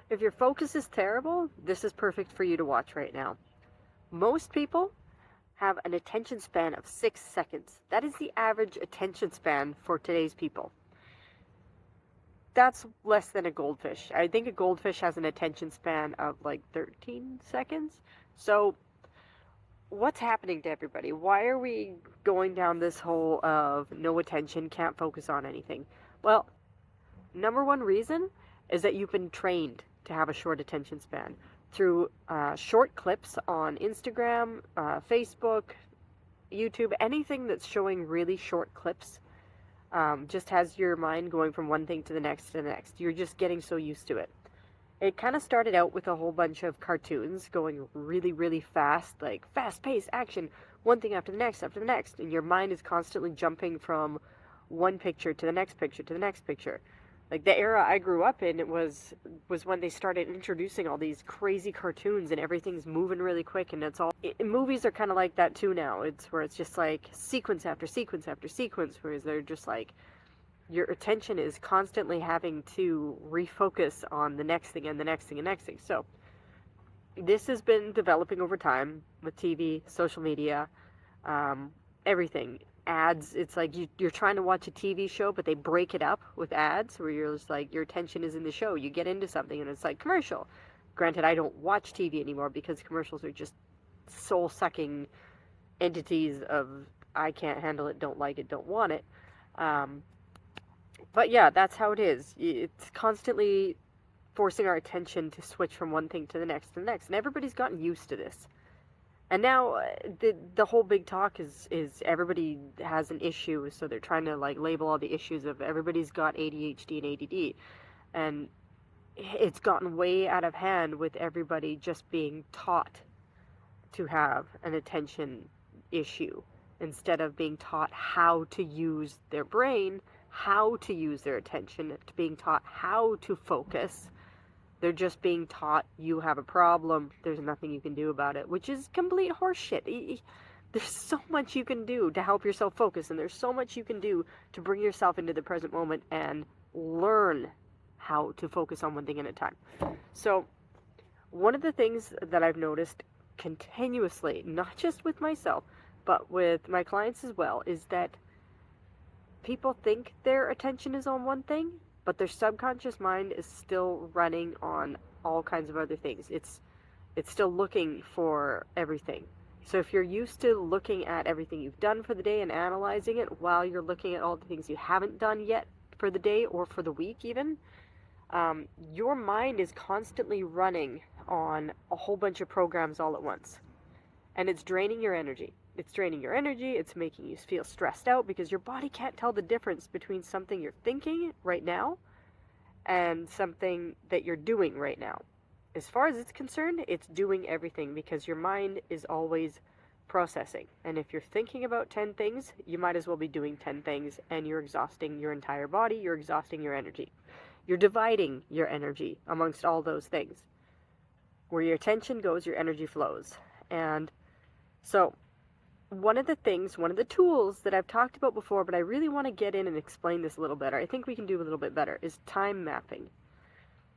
If your focus is terrible, this is perfect for you to watch right now. Most people have an attention span of 6 seconds. That is the average attention span for today's people. That's less than a goldfish. I think a goldfish has an attention span of like 13 seconds. So, what's happening to everybody? Why are we going down this hole of no attention, can't focus on anything? Well, number one reason is that you've been trained to have a short attention span through short clips on Instagram, Facebook, YouTube, anything that's showing really short clips just has your mind going from one thing to the next to the next. You're just getting so used to it. It kind of started out with a whole bunch of cartoons going really, really fast, like fast-paced action, one thing after the next, and your mind is constantly jumping from one picture to the next picture to the next picture. Like the era I grew up in, it was when they started introducing all these crazy cartoons and everything's moving really quick, and it's all movies are kind of like that too now. It's where it's just like sequence after sequence after sequence, whereas they're just like your attention is constantly having to refocus on the next thing and the next thing and next thing. So this has been developing over time with TV, social media, everything. Ads, it's like you're trying to watch a TV show, but they break it up with ads where you're just like, your attention is in the show. You get into something and it's like commercial. Granted, I don't watch TV anymore because commercials are just soul-sucking entities of I can't handle it, don't like it, don't want it. But yeah, that's how it is. It's constantly forcing our attention to switch from one thing to the next to the next. And everybody's gotten used to this. And now the whole big talk is everybody has an issue, so they're trying to like label all the issues of everybody's got ADHD and ADD. And it's gotten way out of hand with everybody just being taught to have an attention issue instead of being taught how to use their brain, how to use their attention, to being taught how to focus. They're just being taught you have a problem, there's nothing you can do about it, which is complete horseshit. There's so much you can do to help yourself focus, and there's so much you can do to bring yourself into the present moment and learn how to focus on one thing at a time. So, one of the things that I've noticed continuously, not just with myself, but with my clients as well, is that people think their attention is on one thing, but their subconscious mind is still running on all kinds of other things. It's still looking for everything. So if you're used to looking at everything you've done for the day and analyzing it while you're looking at all the things you haven't done yet for the day or for the week even, your mind is constantly running on a whole bunch of programs all at once. And it's draining your energy. It's draining your energy, it's making you feel stressed out because your body can't tell the difference between something you're thinking right now and something that you're doing right now. As far as it's concerned, it's doing everything because your mind is always processing. And if you're thinking about 10 things, you might as well be doing 10 things, and you're exhausting your entire body, you're exhausting your energy. You're dividing your energy amongst all those things. Where your attention goes, your energy flows. And so one of the tools that I've talked about before, but I really want to get in and explain this a little better, I think we can do a little bit better, is time mapping.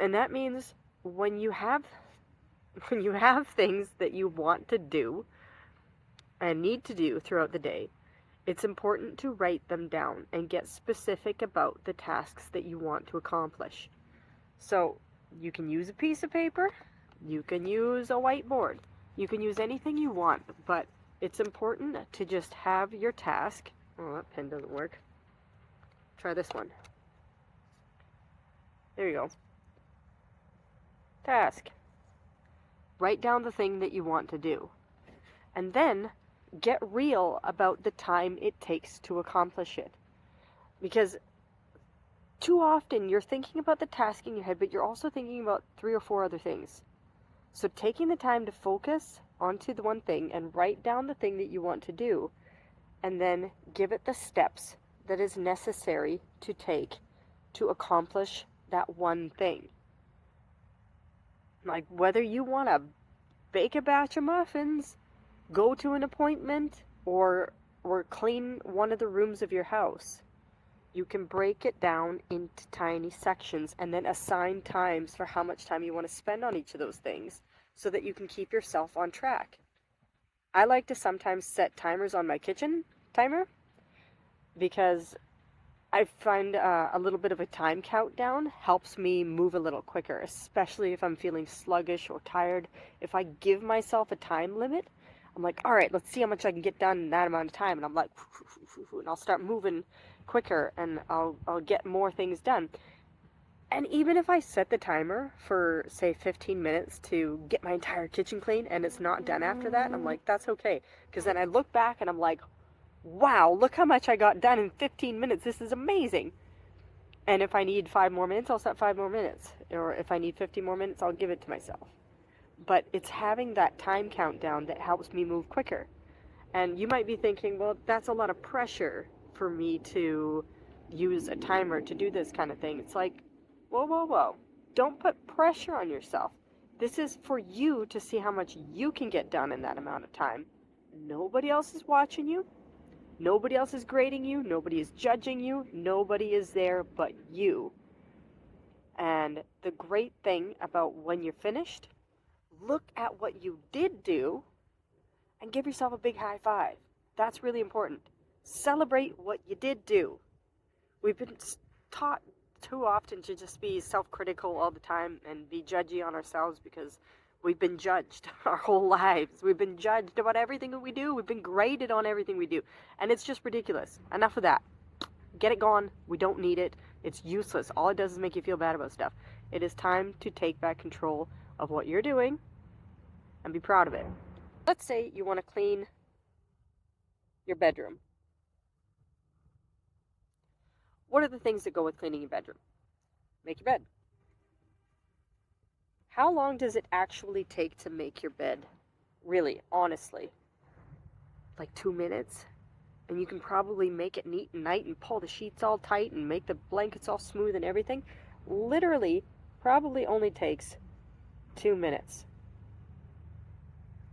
And that means when you have things that you want to do and need to do throughout the day, it's important to write them down and get specific about the tasks that you want to accomplish. So you can use a piece of paper, you can use a whiteboard, you can use anything you want, but it's important to just have your task. Oh, that pen doesn't work. Try this one. There you go. Task. Write down the thing that you want to do. And then get real about the time it takes to accomplish it. Because too often you're thinking about the task in your head, but you're also thinking about 3 or 4 other things. So taking the time to focus onto the one thing and write down the thing that you want to do, and then give it the steps that is necessary to take to accomplish that one thing. Like whether you want to bake a batch of muffins, go to an appointment, or clean one of the rooms of your house. You can break it down into tiny sections and then assign times for how much time you want to spend on each of those things so that you can keep yourself on track. I like to sometimes set timers on my kitchen timer because I find a little bit of a time countdown helps me move a little quicker, especially if I'm feeling sluggish or tired. If I give myself a time limit, I'm like, all right, let's see how much I can get done in that amount of time. And I'm like, and I'll start moving quicker and I'll get more things done. And even if I set the timer for, say, 15 minutes to get my entire kitchen clean and it's not done after that, I'm like, that's okay. Because then I look back and I'm like, wow, look how much I got done in 15 minutes. This is amazing. And if I need 5 more minutes, I'll set 5 more minutes. Or if I need 50 more minutes, I'll give it to myself. But it's having that time countdown that helps me move quicker. And you might be thinking, well, that's a lot of pressure for me to use a timer to do this kind of thing. It's like, whoa. Don't put pressure on yourself. This is for you to see how much you can get done in that amount of time. Nobody else is watching you. Nobody else is grading you. Nobody is judging you. Nobody is there but you. And the great thing about when you're finished, look at what you did do and give yourself a big high five. That's really important. Celebrate what you did do. We've been taught too often to just be self-critical all the time and be judgy on ourselves because we've been judged our whole lives. We've been judged about everything that we do. We've been graded on everything we do. And it's just ridiculous. Enough of that. Get it gone. We don't need it. It's useless. All it does is make you feel bad about stuff. It is time to take back control of what you're doing and be proud of it. Let's say you want to clean your bedroom. What are the things that go with cleaning your bedroom? Make your bed. How long does it actually take to make your bed? Really, honestly. Like 2 minutes? And you can probably make it neat and nice and pull the sheets all tight and make the blankets all smooth and everything. Literally, probably only takes 2 minutes.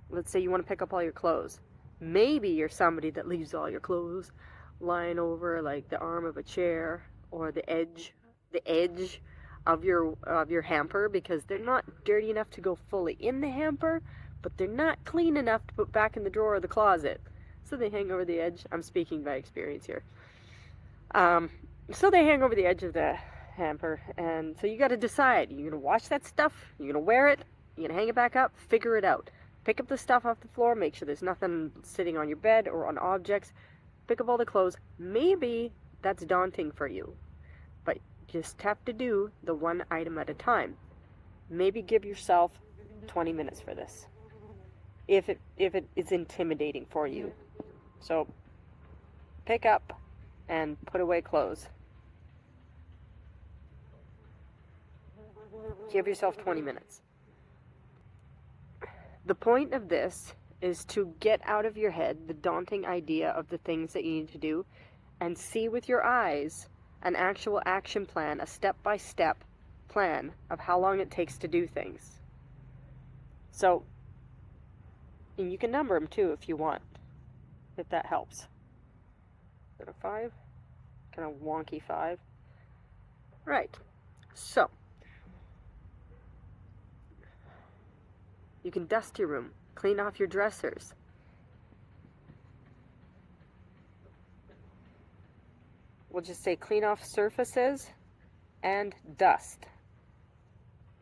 Let's say you want to pick up all your clothes. Maybe you're somebody that leaves all your clothes lying over like the arm of a chair or the edge of your hamper because they're not dirty enough to go fully in the hamper, but they're not clean enough to put back in the drawer of the closet. So they hang over the edge. I'm speaking by experience here. So they hang over the edge of the hamper, and so you got to decide. You're going to wash that stuff? You're going to wear it? You're going to hang it back up? Figure it out. Pick up the stuff off the floor. Make sure there's nothing sitting on your bed or on objects. Pick up all the clothes. Maybe that's daunting for you, but just have to do the one item at a time. Maybe give yourself 20 minutes for this if it is intimidating for you. So pick up and put away clothes. Give yourself 20 minutes. The point of this is to get out of your head the daunting idea of the things that you need to do and see with your eyes an actual action plan, a step-by-step plan of how long it takes to do things. So, and you can number them too if you want, if that helps. Is it a 5? Kind of wonky 5. Right. So, you can dust your room, clean off your dressers. We'll just say clean off surfaces and dust.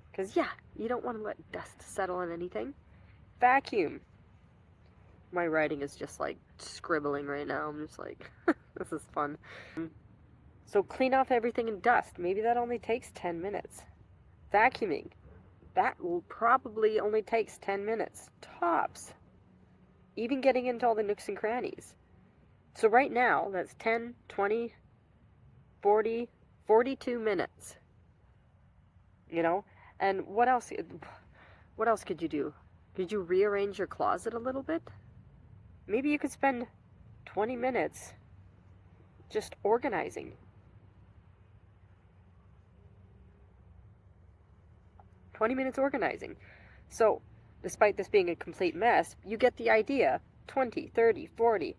Because, yeah, you don't want to let dust settle on anything. Vacuum. My writing is just like scribbling right now. I'm just like, this is fun. So clean off everything and dust. Maybe that only takes 10 minutes. Vacuuming. That will probably only takes 10 minutes. Tops. Even getting into all the nooks and crannies. So right now, that's 10, 20, 40, 42 minutes. You know? And what else could you do? Could you rearrange your closet a little bit? Maybe you could spend 20 minutes just organizing. 20 minutes organizing. So, despite this being a complete mess, you get the idea. 20, 30, 40,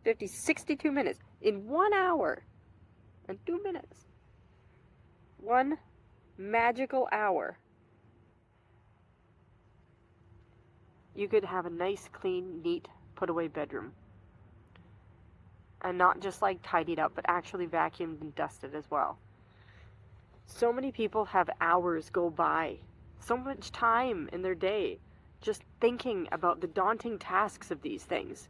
50, 62 minutes. In 1 hour. and 2 minutes. One magical hour. You could have a nice, clean, neat, put-away bedroom. And not just like tidied up, but actually vacuumed and dusted as well. So many people have hours go by, so much time in their day, just thinking about the daunting tasks of these things.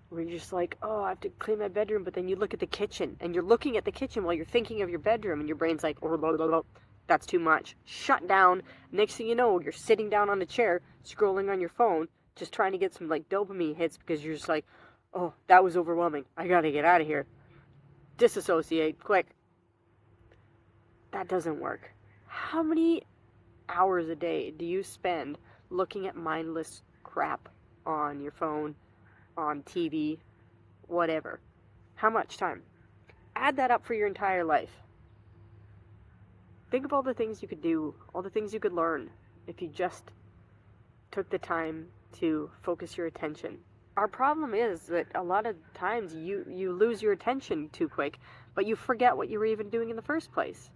Where you're just like, oh, I have to clean my bedroom, but then you look at the kitchen, and you're looking at the kitchen while you're thinking of your bedroom, and your brain's like, oh, blah, blah, blah. That's too much. Shut down. Next thing you know, you're sitting down on a chair, scrolling on your phone, just trying to get some like dopamine hits because you're just like, oh, that was overwhelming. I gotta get out of here. Disassociate, quick. That doesn't work. How many hours a day do you spend looking at mindless crap on your phone, on TV, whatever? How much time? Add that up for your entire life. Think of all the things you could do, all the things you could learn if you just took the time to focus your attention. Our problem is that a lot of times you lose your attention too quick, but you forget what you were even doing in the first place.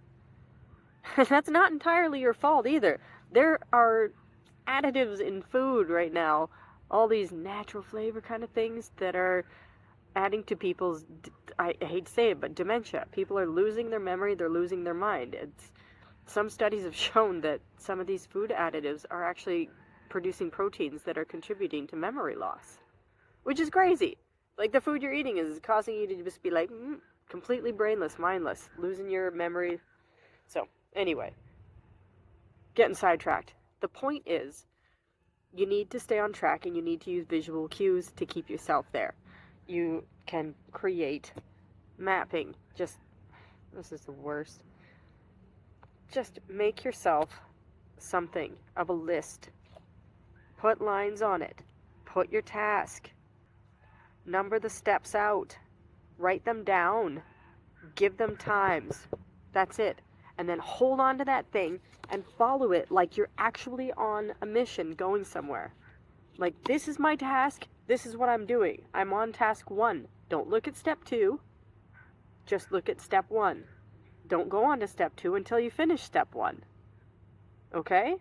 That's not entirely your fault either. There are additives in food right now, all these natural flavor kind of things that are adding to people's, I hate to say it, but dementia. People are losing their memory, they're losing their mind. Some studies have shown that some of these food additives are actually producing proteins that are contributing to memory loss, which is crazy. Like, the food you're eating is causing you to just be like, completely brainless, mindless, losing your memory. So, anyway, getting sidetracked. The point is, you need to stay on track and you need to use visual cues to keep yourself there. You can create mapping. This is the worst. Just make yourself something of a list. Put lines on it. Put your task. Number the steps out. Write them down. Give them times. That's it. And then hold on to that thing and follow it like you're actually on a mission going somewhere. Like, this is my task. This is what I'm doing. I'm on task 1. Don't look at step 2. Just look at step 1. Don't go on to step 2 until you finish step 1. Okay?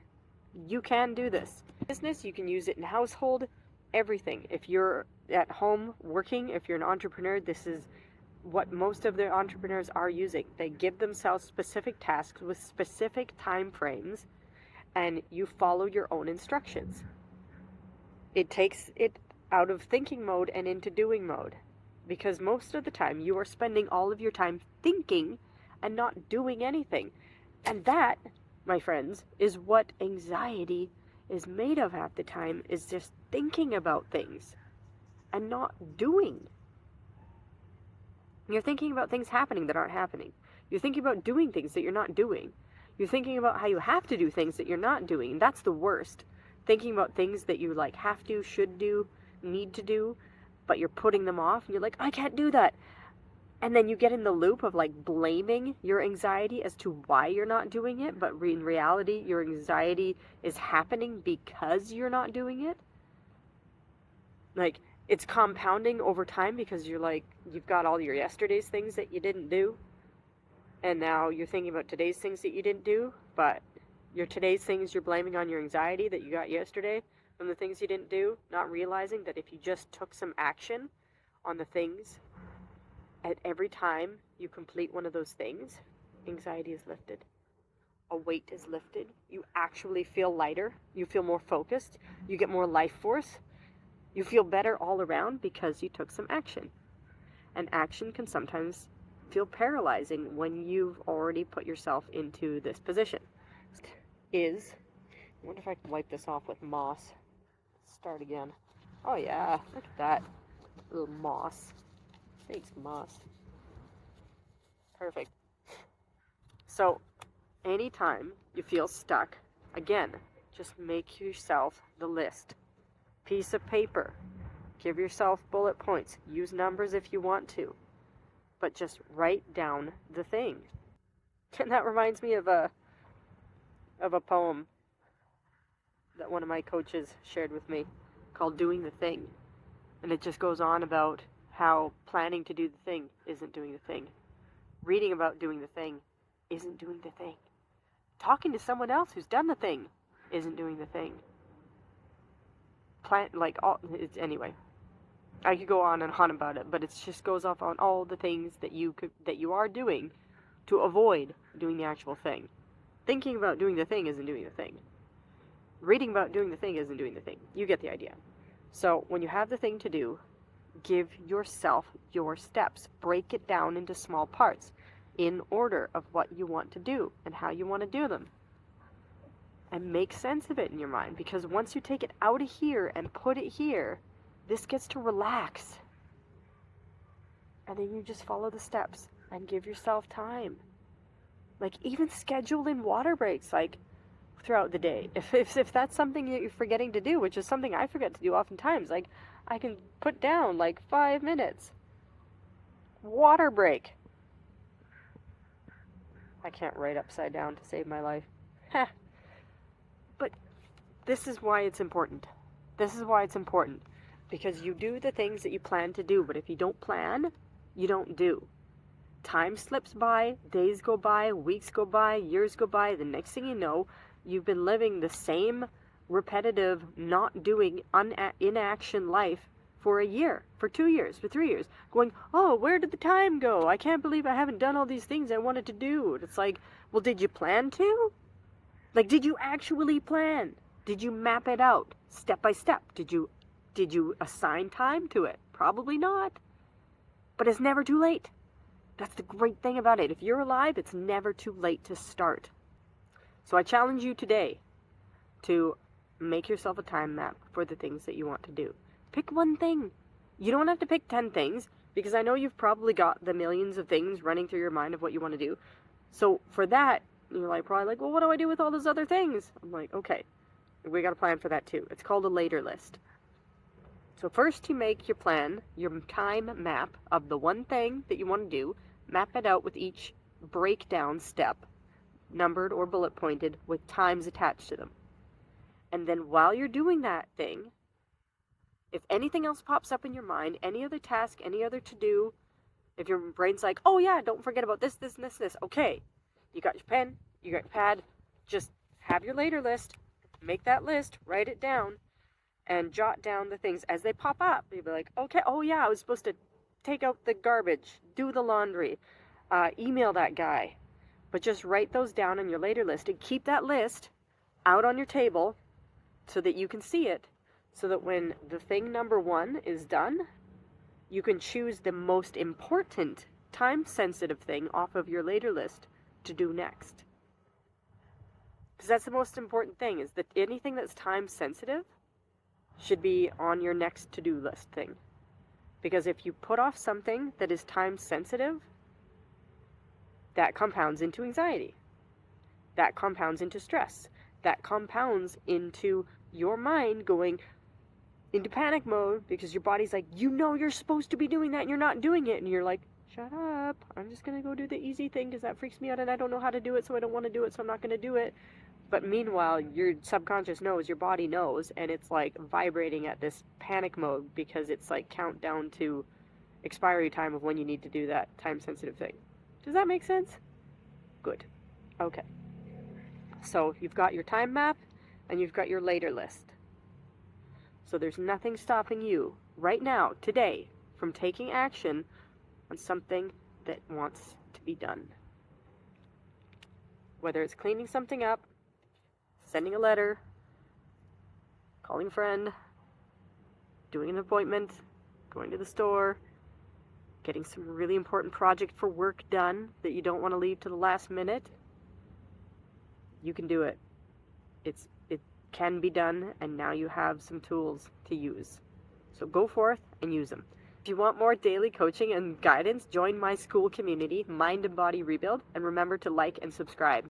You can do this. Business, you can use it in household, everything. If you're at home working, if you're an entrepreneur, this is what most of the entrepreneurs are using. They give themselves specific tasks with specific time frames, and you follow your own instructions. It takes it out of thinking mode and into doing mode, because most of the time you are spending all of your time thinking and not doing anything. And that, my friends, is what anxiety is made of half the time, is just thinking about things and not doing. You're thinking about things happening that aren't happening. You're thinking about doing things that you're not doing. You're thinking about how you have to do things that you're not doing. And that's the worst. Thinking about things that you like have to, should do, need to do, but you're putting them off and you're like, I can't do that. And then you get in the loop of like blaming your anxiety as to why you're not doing it, but in reality, your anxiety is happening because you're not doing it. Like, it's compounding over time because you're like, you've got all your yesterday's things that you didn't do, and now you're thinking about today's things that you didn't do, but your today's things you're blaming on your anxiety that you got yesterday from the things you didn't do, not realizing that if you just took some action on the things at every time you complete one of those things, anxiety is lifted. A weight is lifted. You actually feel lighter. You feel more focused. You get more life force. You feel better all around because you took some action. And action can sometimes feel paralyzing when you've already put yourself into this position. I wonder if I can wipe this off with moss. Start again. Oh yeah, look at that. A little moss. Thanks, moss. Perfect. So, anytime you feel stuck, again, just make yourself the list. Piece of paper. Give yourself bullet points. Use numbers if you want to. But just write down the thing. And that reminds me of a poem that one of my coaches shared with me called Doing the Thing. And it just goes on about how planning to do the thing isn't doing the thing. Reading about doing the thing isn't doing the thing. Talking to someone else who's done the thing isn't doing the thing. Anyway, I could go on and on about it, but it just goes off on all the things that you are doing to avoid doing the actual thing. Thinking about doing the thing isn't doing the thing. Reading about doing the thing isn't doing the thing. You get the idea. So when you have the thing to do, give yourself your steps. Break it down into small parts in order of what you want to do and how you want to do them. And make sense of it in your mind, because once you take it out of here and put it here, this gets to relax. And then you just follow the steps and give yourself time. Like, even schedule in water breaks, like, throughout the day. If that's something that you're forgetting to do, which is something I forget to do oftentimes, like, I can put down, like, 5 minutes. Water break. I can't write upside down to save my life. But this is why it's important. This is why it's important. Because you do the things that you plan to do, but if you don't plan, you don't do. Time slips by, days go by, weeks go by, years go by. The next thing you know, you've been living the same repetitive, not doing, inaction life for a year, for 2 years, for 3 years. Going, oh, where did the time go? I can't believe I haven't done all these things I wanted to do. It's like, well, did you plan to? Like, did you actually plan? Did you map it out step by step? Did you assign time to it? Probably not. But it's never too late. That's the great thing about it. If you're alive, it's never too late to start. So I challenge you today to make yourself a time map for the things that you want to do. Pick one thing. You don't have to pick 10 things, because I know you've probably got the millions of things running through your mind of what you want to do. So for that, you're probably like, well, what do I do with all those other things? I'm like, okay, we got a plan for that too. It's called a later list. So first you make your plan, your time map of the one thing that you want to do, map it out with each breakdown step, numbered or bullet pointed, with times attached to them. And then while you're doing that thing, if anything else pops up in your mind, any other task, any other to-do, if your brain's like, oh yeah, don't forget about this, this, and this, okay, you got your pen, you got your pad, just have your later list, make that list, write it down, and jot down the things as they pop up. You'll be like, okay, oh yeah, I was supposed to take out the garbage, do the laundry, email that guy. But just write those down on your later list and keep that list out on your table so that you can see it, so that when the thing number 1 is done, you can choose the most important, time-sensitive thing off of your later list to do next. Because that's the most important thing, is that anything that's time-sensitive should be on your next to-do list thing. Because if you put off something that is time-sensitive, that compounds into anxiety. That compounds into stress. That compounds into your mind going into panic mode, because your body's like, you know you're supposed to be doing that and you're not doing it. And you're like, shut up. I'm just going to go do the easy thing because that freaks me out and I don't know how to do it, so I don't want to do it, so I'm not going to do it. But meanwhile, your subconscious knows, your body knows, and it's like vibrating at this panic mode because it's like countdown to expiry time of when you need to do that time-sensitive thing. Does that make sense? Good. Okay. So you've got your time map and you've got your later list. So there's nothing stopping you right now, today, from taking action on something that wants to be done. Whether it's cleaning something up, sending a letter, calling a friend, doing an appointment, going to the store, getting some really important project for work done that you don't want to leave to the last minute, you can do it. It can be done, and now you have some tools to use. So go forth and use them. If you want more daily coaching and guidance, join my Skool community, Mind and Body Rebuild, and remember to like and subscribe.